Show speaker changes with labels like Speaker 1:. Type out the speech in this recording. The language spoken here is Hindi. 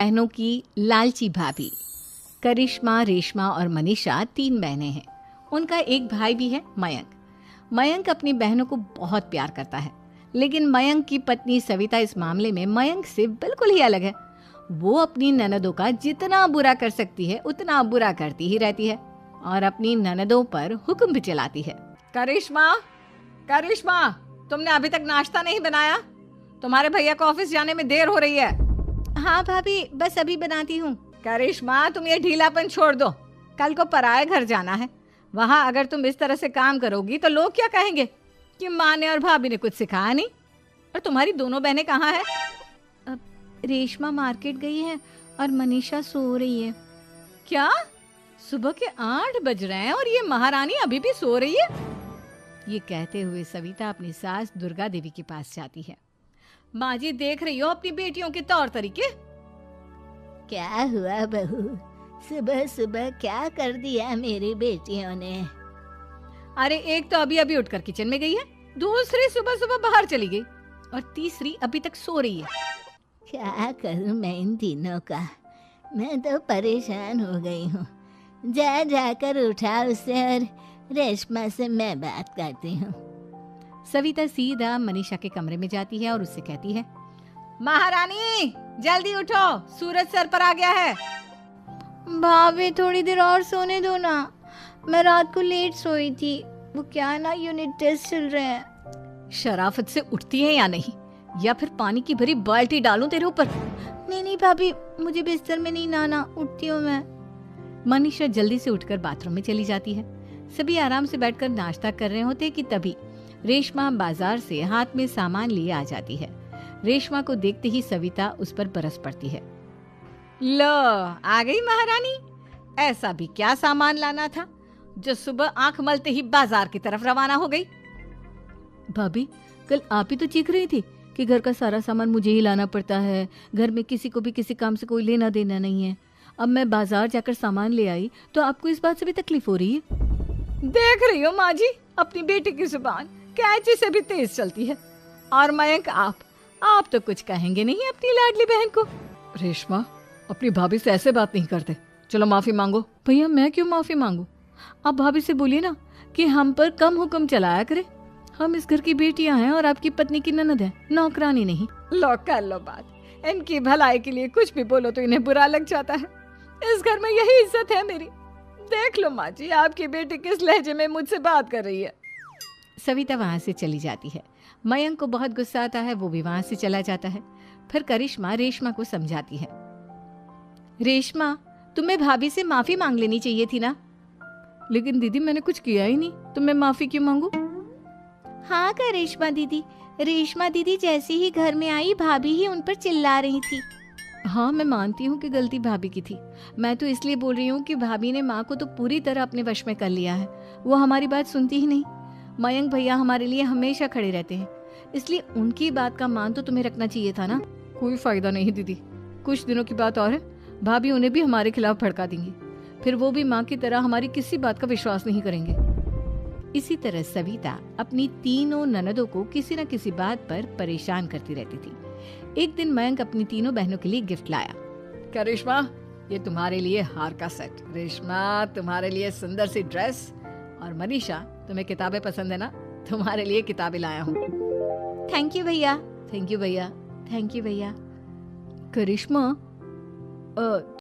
Speaker 1: बहनों की लालची भाभी। करिश्मा, रेशमा और मनीषा 3 बहनें हैं। उनका एक भाई भी है, मयंक। मयंक अपनी बहनों को बहुत प्यार करता है, लेकिन मयंक की पत्नी सविता इस मामले में मयंक से बिल्कुल ही अलग है। वो अपनी ननदों का जितना बुरा कर सकती है उतना बुरा करती ही रहती है और अपनी ननदों पर हुक्म भी चलाती है। करिश्मा, करिश्मा, तुमने अभी तक नाश्ता नहीं बनाया? तुम्हारे भैया को ऑफिस जाने में देर हो रही है। हाँ भाभी, बस अभी बनाती हूँ। करिश्मा, तुम ये ढीलापन छोड़ दो। कल को पराये घर जाना है। वहाँ अगर तुम इस तरह से काम करोगी तो लोग क्या कहेंगे कि माँ ने और भाभी ने कुछ सिखाया नहीं। और तुम्हारी दोनों बहनें कहाँ हैं? अब रेशमा मार्केट गई है और मनीषा सो रही है। क्या? सुबह के 8 बज रहे हैं और ये महारानी अभी भी सो रही है? ये कहते हुए सविता अपनी सास दुर्गा देवी के पास जाती है। माँ जी, देख रही हो अपनी बेटियों के तौर तरीके?
Speaker 2: क्या हुआ बहू, सुबह सुबह क्या कर दिया मेरी बेटियों ने?
Speaker 1: अरे, एक तो अभी अभी उठकर किचन में गई है, दूसरी सुबह सुबह बाहर चली गई और तीसरी अभी तक सो रही है।
Speaker 2: क्या करूं मैं इन तीनों का? मैं तो परेशान हो गई हूँ। जा जाकर उठा उसे और रेशमा से मैं बात करती हूँ।
Speaker 1: सविता सीधा मनीषा के कमरे में जाती है और उससे कहती है, महारानी जल्दी उठो, सूरज सर पर आ गया है।
Speaker 2: भाभी, थोड़ी देर और सोने दो ना, मैं रात को लेट सोई थी। वो क्या ना, यूनिट टेस्ट चल रहे हैं।
Speaker 1: शराफत से उठती है या नहीं, या फिर पानी की भरी बाल्टी डालूं तेरे ऊपर?
Speaker 2: नहीं भाभी, मुझे बिस्तर में नहीं लाना, उठती हूँ मैं।
Speaker 1: मनीषा जल्दी से उठकर बाथरूम में चली जाती है। सभी आराम से बैठकर नाश्ता कर रहे होते कि तभी रेशमा बाजार से हाथ में सामान लिए आ जाती है। रेशमा को देखते ही सविता उस पर बरस पड़ती है। लो, आ गई महारानी। ऐसा भी क्या सामान लाना था जो सुबह आंख मलते ही बाजार की तरफ रवाना हो गई?
Speaker 3: भाभी, कल आप ही तो चीख रही थी कि घर का सारा सामान मुझे ही लाना पड़ता है, घर में किसी को भी किसी काम से कोई लेना देना नहीं है। अब मैं बाजार जाकर सामान ले आई तो आपको इस बात से भी तकलीफ हो रही है?
Speaker 1: देख रही हो माँ जी, अपनी बेटी की जुबान कैंची से भी तेज चलती है। और मयंक, आप तो कुछ कहेंगे नहीं अपनी लाडली बहन को।
Speaker 3: रेशमा, अपनी भाभी से ऐसे बात नहीं करते। चलो माफी मांगो। भैया, मैं क्यों माफी मांगू? आप भाभी से बोलिए ना कि हम पर कम हुक्म चलाया करे। हम इस घर की बेटियां हैं और आपकी पत्नी की ननद है, नौकरानी नहीं।
Speaker 1: लो, कर लो बात। इनकी भलाई के लिए कुछ भी बोलो तो इन्हें बुरा लग जाता है। इस घर में यही इज्जत है मेरी। देख लो माँ जी, आपकी बेटी किस लहजे में मुझसे बात कर रही है। सविता वहां से चली जाती है। मयंक को बहुत गुस्सा आता है, वो भी वहां से चला जाता है। फिर करिश्मा रेशमा को समझाती है, रेशमा, तुम्हें भाभी से माफी मांग लेनी चाहिए थी ना।
Speaker 3: लेकिन दीदी, मैंने कुछ किया ही नहीं, तो मैं माफी क्यों मांगू?
Speaker 2: हाँ करिश्मा दीदी, रेशमा दीदी जैसे ही घर में आई, भाभी ही उन पर चिल्ला रही थी।
Speaker 3: हाँ, मैं मानती हूँ कि गलती भाभी की थी। मैं तो इसलिए बोल रही हूँ कि भाभी ने माँ को तो पूरी तरह अपने वश में कर लिया है। वो हमारी बात सुनती ही नहीं। मयंक भैया हमारे लिए हमेशा खड़े रहते हैं, इसलिए उनकी बात का मान तो तुम्हें रखना चाहिए था ना।
Speaker 1: कोई फायदा नहीं दीदी, कुछ दिनों की बात और है, भाभी उन्हें भी हमारे खिलाफ भड़का देंगी। फिर वो भी माँ की तरह हमारी किसी बात का विश्वास नहीं करेंगे। इसी तरह सविता अपनी तीनों ननदों को किसी न किसी बात पर परेशान करती रहती थी। एक दिन मयंक अपनी तीनों बहनों के लिए गिफ्ट लाया। करिश्मा, ये तुम्हारे लिए हार का सेट। रेशमा, तुम्हारे लिए सुंदर सी ड्रेस। और मनीषा, तुम्हें किताबें पसंद है ना, तुम्हारे लिए किताबें लाया हूँ।
Speaker 2: थैंक यू भैया।
Speaker 3: थैंक यू भैया।
Speaker 2: थैंक यू भैया।
Speaker 3: करिश्मा,